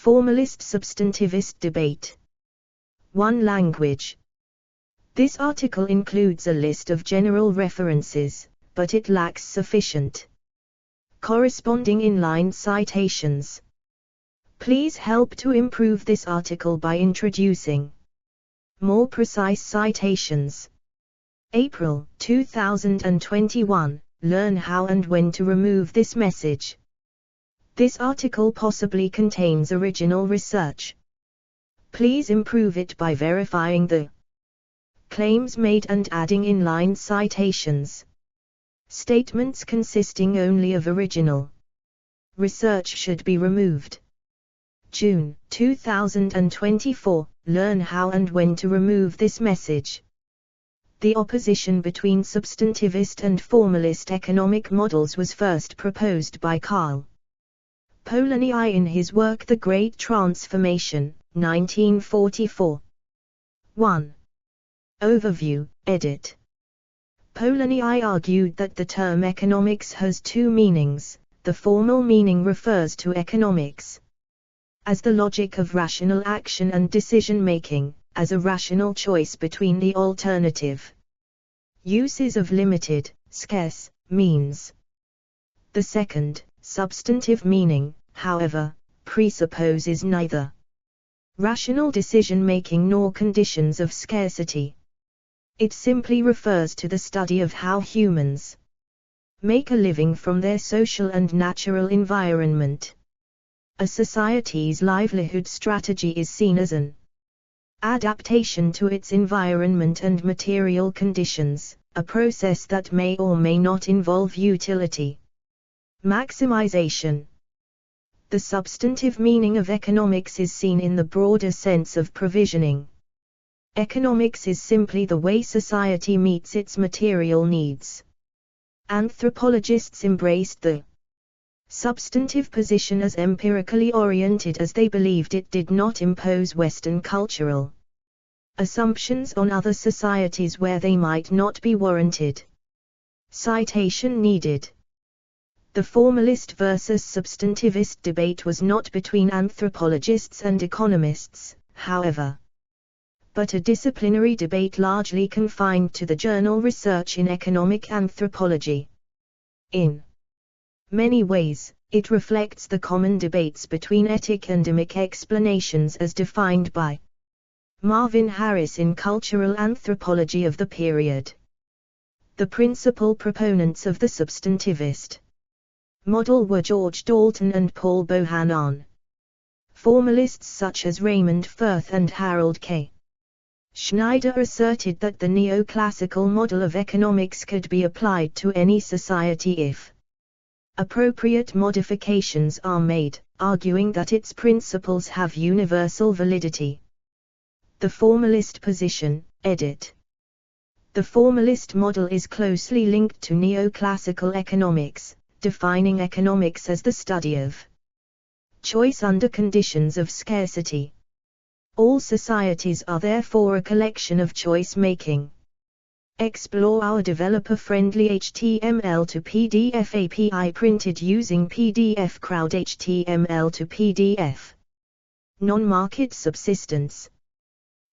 Formalist substantivist debate. One language. This article includes a list of general references, but it lacks sufficient corresponding inline citations. Please help to improve this article by introducing more precise citations. April 2021. Learn how and when to remove this message. This article possibly contains original research. Please improve it by verifying the claims made and adding inline citations. Statements consisting only of original research should be removed. June 2024. Learn how and when to remove this message. The opposition between substantivist and formalist economic models was first proposed by Karl Polanyi in his work The Great Transformation, 1944. 1. Overview, edit. Polanyi argued that the term economics has two meanings. The formal meaning refers to economics as the logic of rational action and decision-making, as a rational choice between the alternative uses of limited, scarce, means. The second, substantive meaning, however, presupposes neither rational decision-making nor conditions of scarcity. It simply refers to the study of how humans make a living from their social and natural environment. A society's livelihood strategy is seen as an adaptation to its environment and material conditions, a process that may or may not involve utility maximization. The substantive meaning of economics is seen in the broader sense of provisioning. Economics is simply the way society meets its material needs. Anthropologists embraced the substantive position as empirically oriented, as they believed it did not impose Western cultural assumptions on other societies where they might not be warranted. Citation needed. The formalist versus substantivist debate was not between anthropologists and economists, however, but a disciplinary debate largely confined to the journal Research in Economic Anthropology. In many ways, it reflects the common debates between ethic-endemic explanations as defined by Marvin Harris in Cultural Anthropology of the period. The principal proponents of the substantivist model were George Dalton and Paul Bohannon. Formalists such as Raymond Firth and Harold K. Schneider asserted that the neoclassical model of economics could be applied to any society if appropriate modifications are made, arguing that its principles have universal validity. The formalist position, edit. The formalist model is closely linked to neoclassical economics, defining economics as the study of choice under conditions of scarcity. All societies are therefore a collection of choice-making. Explore our developer-friendly HTML to PDF API printed using PDF Crowd HTML to PDF. Non-market subsistence.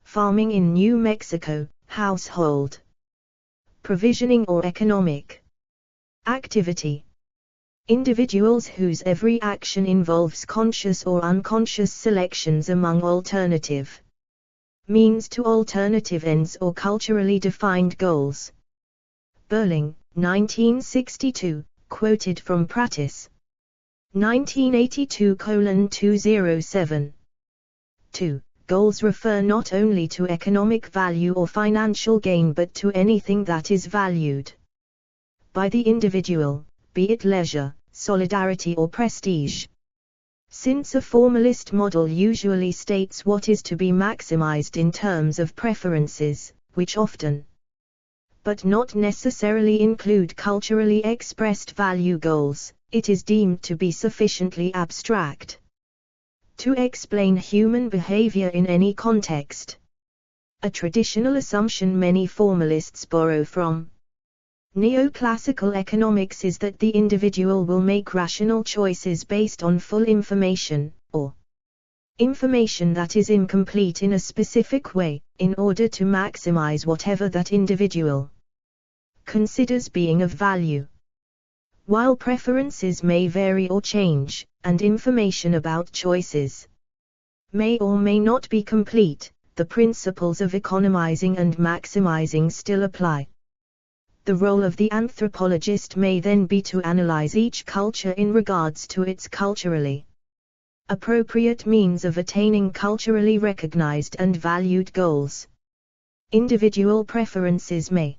Farming in New Mexico, household provisioning or economic activity. Individuals whose every action involves conscious or unconscious selections among alternative means to alternative ends or culturally defined goals. Berling, 1962, quoted from Pratis. 1982:207. 2. Goals refer not only to economic value or financial gain but to anything that is valued by the individual, be it leisure, solidarity or prestige. Since a formalist model usually states what is to be maximized in terms of preferences, which often, but not necessarily include culturally expressed value goals, it is deemed to be sufficiently abstract to explain human behavior in any context. A traditional assumption many formalists borrow from neoclassical economics is that the individual will make rational choices based on full information, or Information that is incomplete in a specific way, in order to maximize whatever that individual considers being of value. While preferences may vary or change, and information about choices may or may not be complete, the principles of economizing and maximizing still apply. The role of the anthropologist may then be to analyze each culture in regards to its culturally appropriate means of attaining culturally recognized and valued goals. Individual preferences may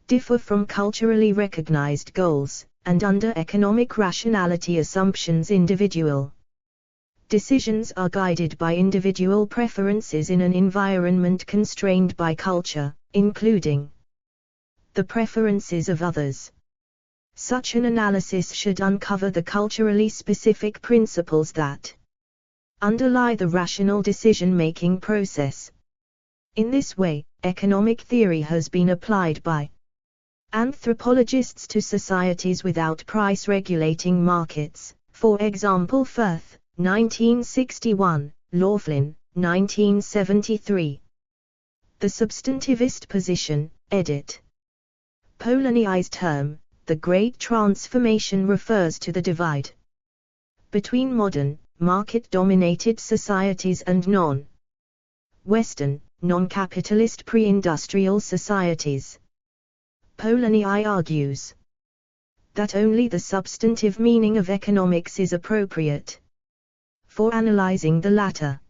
differ from culturally recognized goals, and under economic rationality assumptions individual decisions are guided by individual preferences in an environment constrained by culture, including the preferences of others. Such an analysis should uncover the culturally specific principles that underlie the rational decision-making process. In this way, economic theory has been applied by anthropologists to societies without price-regulating markets, for example Firth, 1961, Laughlin, 1973. The substantivist position, edit. Polanyi's term, the Great Transformation, refers to the divide between modern, market-dominated societies and non-Western, non-capitalist pre-industrial societies. Polanyi argues that only the substantive meaning of economics is appropriate for analyzing the latter.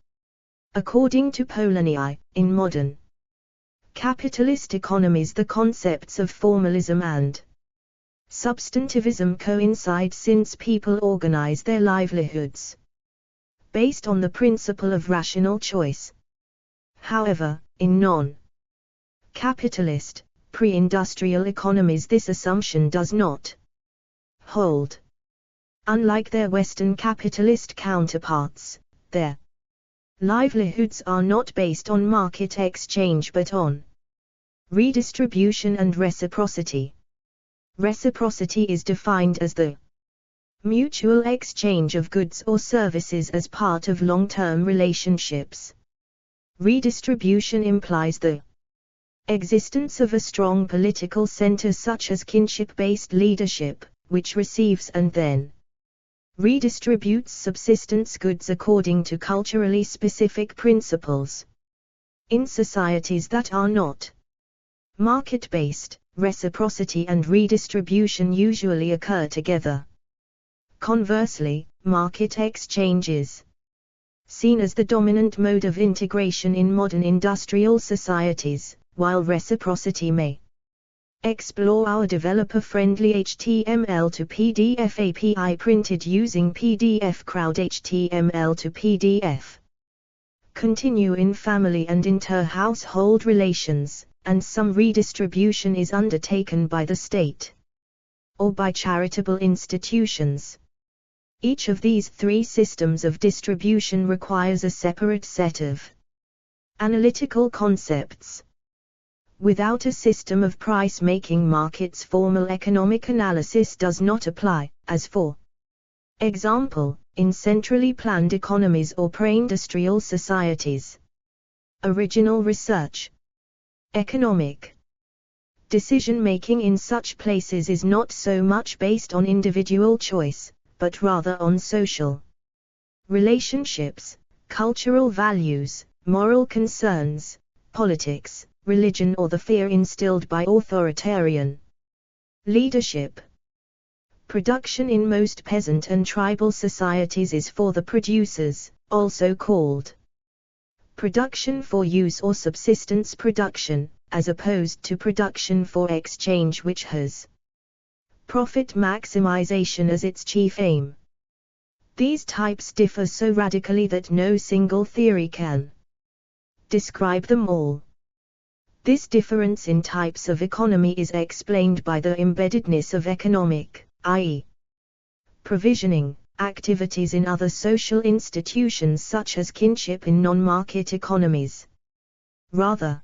According to Polanyi, in modern capitalist economies the concepts of formalism and substantivism coincide, since people organize their livelihoods based on the principle of rational choice. However, in non-capitalist, pre-industrial economies this assumption does not hold. Unlike their Western capitalist counterparts, their livelihoods are not based on market exchange but on redistribution and reciprocity. Reciprocity is defined as the mutual exchange of goods or services as part of long-term relationships. Redistribution implies the existence of a strong political center such as kinship-based leadership, which receives and then redistributes subsistence goods according to culturally specific principles. In societies that are not market-based, reciprocity and redistribution usually occur together. Conversely, market exchange is seen as the dominant mode of integration in modern industrial societies, while reciprocity may explore our developer-friendly HTML to PDF API printed using PDF Crowd HTML to PDF. Continue in family and inter-household relations, and some redistribution is undertaken by the state or by charitable institutions. Each of these three systems of distribution requires a separate set of analytical concepts. Without a system of price-making markets, formal economic analysis does not apply, as for example, in centrally planned economies or pre-industrial societies. Original research. Economic decision-making in such places is not so much based on individual choice, but rather on social relationships, cultural values, moral concerns, politics, religion, or the fear instilled by authoritarian leadership. Production in most peasant and tribal societies is for the producers, also called production for use or subsistence production, as opposed to production for exchange, which has profit maximization as its chief aim. These types differ so radically that no single theory can describe them all. This difference in types of economy is explained by the embeddedness of economic, i.e., provisioning, activities in other social institutions such as kinship in non-market economies. Rather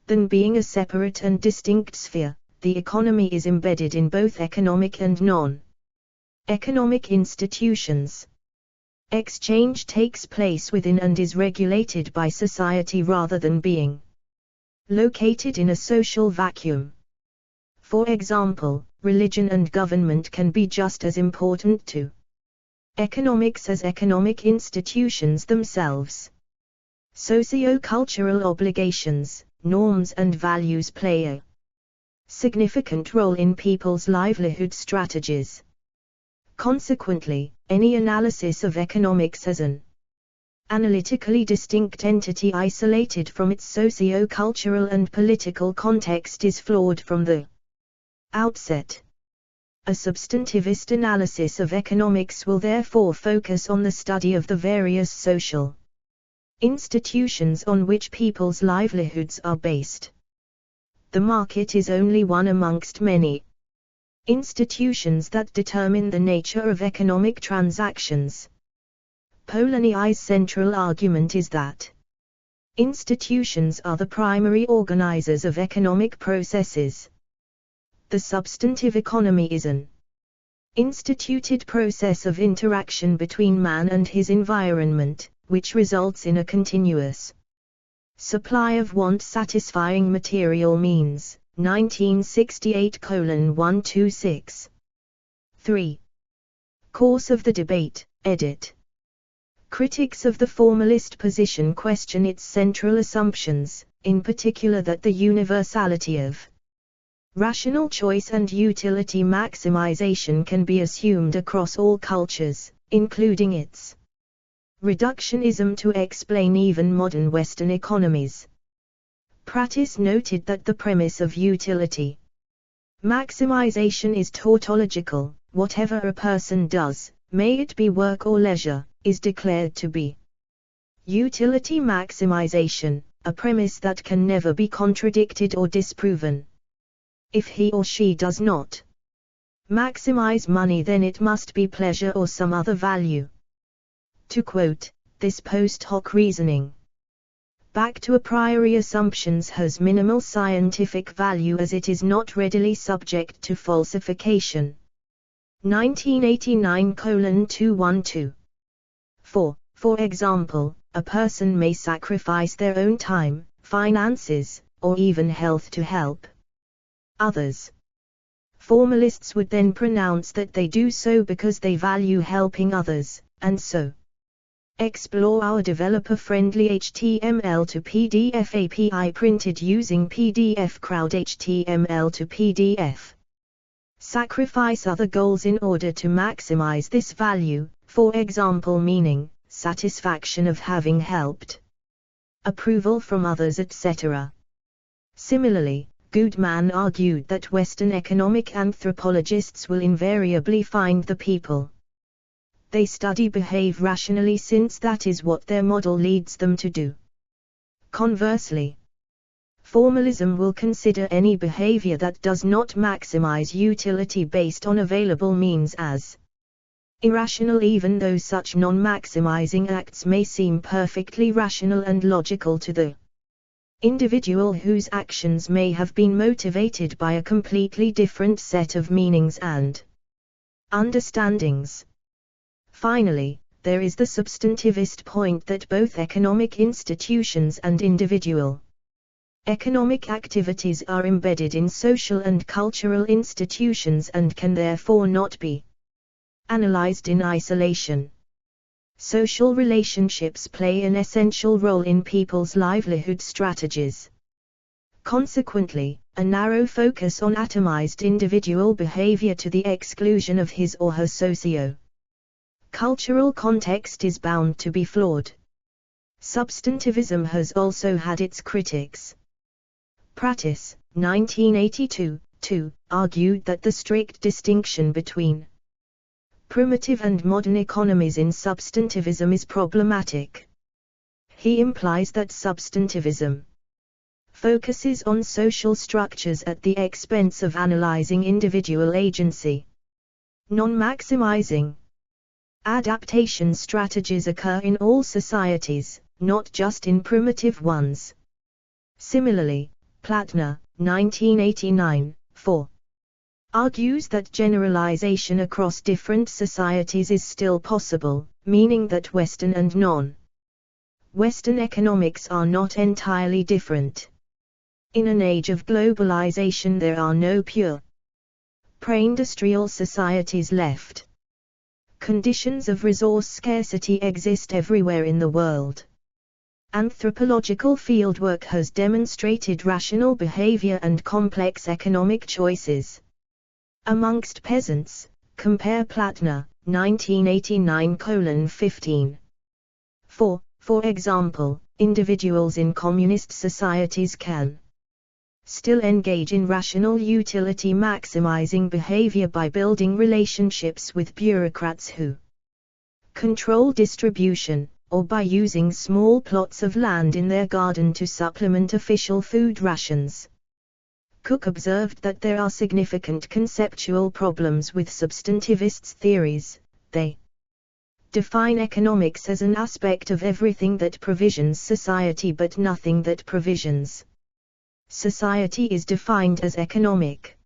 than being a separate and distinct sphere, the economy is embedded in both economic and non-economic institutions. Exchange takes place within and is regulated by society rather than being located in a social vacuum. For example, religion and government can be just as important to economics as economic institutions themselves. Socio-cultural obligations, norms and values play a significant role in people's livelihood strategies. Consequently, any analysis of economics as an analytically distinct entity isolated from its socio-cultural and political context is flawed from the outset. A substantivist analysis of economics will therefore focus on the study of the various social institutions on which people's livelihoods are based. The market is only one amongst many institutions that determine the nature of economic transactions. Polanyi's central argument is that institutions are the primary organizers of economic processes. The substantive economy is an instituted process of interaction between man and his environment, which results in a continuous supply of want-satisfying material means. 1968:126. 3. Course of the debate, edit. Critics of the formalist position question its central assumptions, in particular that the universality of rational choice and utility maximization can be assumed across all cultures, including its reductionism to explain even modern Western economies. Pratis noted that the premise of utility maximization is tautological. Whatever a person does, may it be work or leisure, is declared to be utility maximization, a premise that can never be contradicted or disproven. If he or she does not maximize money, then it must be pleasure or some other value. To quote, this post hoc reasoning back to a priori assumptions has minimal scientific value as it is not readily subject to falsification. 1989:212. 4. For example, a person may sacrifice their own time, finances, or even health to help others. Formalists would then pronounce that they do so because they value helping others, and so explore our developer-friendly HTML to PDF API printed using PDF Crowd HTML to PDF. Sacrifice other goals in order to maximize this value, for example meaning, satisfaction of having helped, approval from others, etc. Similarly, Goodman argued that Western economic anthropologists will invariably find the people they study behave rationally, since that is what their model leads them to do. Conversely, formalism will consider any behavior that does not maximize utility based on available means as irrational, even though such non-maximizing acts may seem perfectly rational and logical to the individual whose actions may have been motivated by a completely different set of meanings and understandings. Finally, there is the substantivist point that both economic institutions and individual economic activities are embedded in social and cultural institutions and can therefore not be analyzed in isolation. Social relationships play an essential role in people's livelihood strategies. Consequently, a narrow focus on atomized individual behavior to the exclusion of his or her socio-cultural context is bound to be flawed. Substantivism has also had its critics. Pratis, 1982, argued that the strict distinction between primitive and modern economies in substantivism is problematic. He implies that substantivism focuses on social structures at the expense of analyzing individual agency. Non-maximizing adaptation strategies occur in all societies, not just in primitive ones. Similarly, Platner, 1989, argues that generalization across different societies is still possible, meaning that Western and non-Western economics are not entirely different. In an age of globalization there are no pure pre-industrial societies left. Conditions of resource scarcity exist everywhere in the world. Anthropological fieldwork has demonstrated rational behavior and complex economic choices. Amongst peasants, compare Plattner, 1989:15. For example, individuals in communist societies can still engage in rational utility maximizing behavior by building relationships with bureaucrats who control distribution, or by using small plots of land in their garden to supplement official food rations. Cook observed that there are significant conceptual problems with substantivists' theories. They define economics as an aspect of everything that provisions society but nothing that provisions society is defined as economic.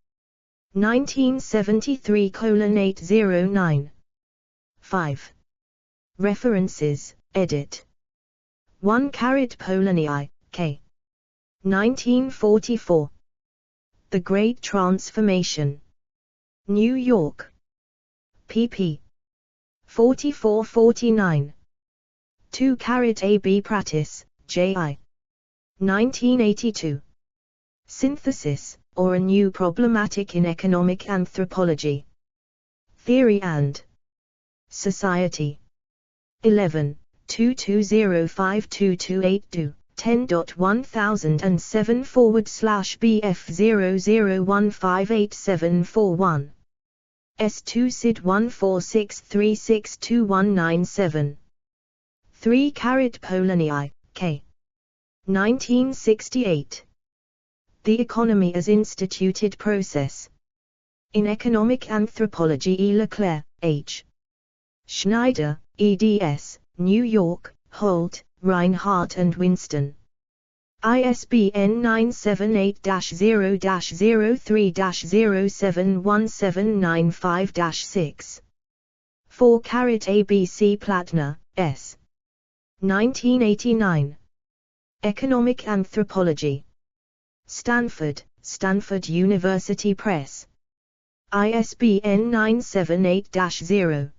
1973:809. 5. References, edit. 1 Polonii, K. 1944. The Great Transformation. New York. pp. 44-49. 2 A.B. Pratis, J.I. 1982. Synthesis, or a New Problematic in Economic Anthropology. Theory and Society. 11, 22052282. 10.1007/BF00158741. S2 SID 1463622197. 3 Polonii, K. 1968. The Economy as Instituted Process. In Economic Anthropology E. Leclerc, H. Schneider, eds, New York, Holt, Reinhardt and Winston. ISBN 978-0-03-071795-6. 4 ABC Plattner, S. 1989. Economic Anthropology. Stanford, Stanford University Press. ISBN 978-0.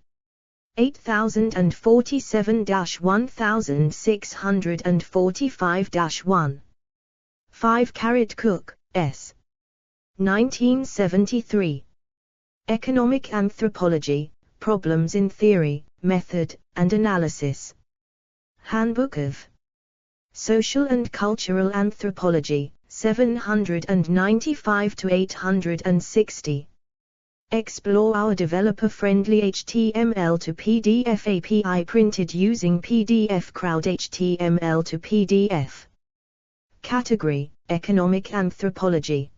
8047-1645-1. 5 Cook, S. 1973. Economic Anthropology, Problems in Theory, Method, and Analysis. Handbook of Social and Cultural Anthropology, 795-860. Explore our developer-friendly HTML to PDF API printed using PDF Crowd HTML to PDF. Category: Economic Anthropology.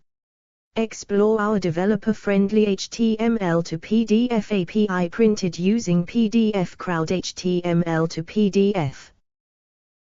Explore our developer-friendly HTML to PDF API printed using PDF Crowd HTML to PDF.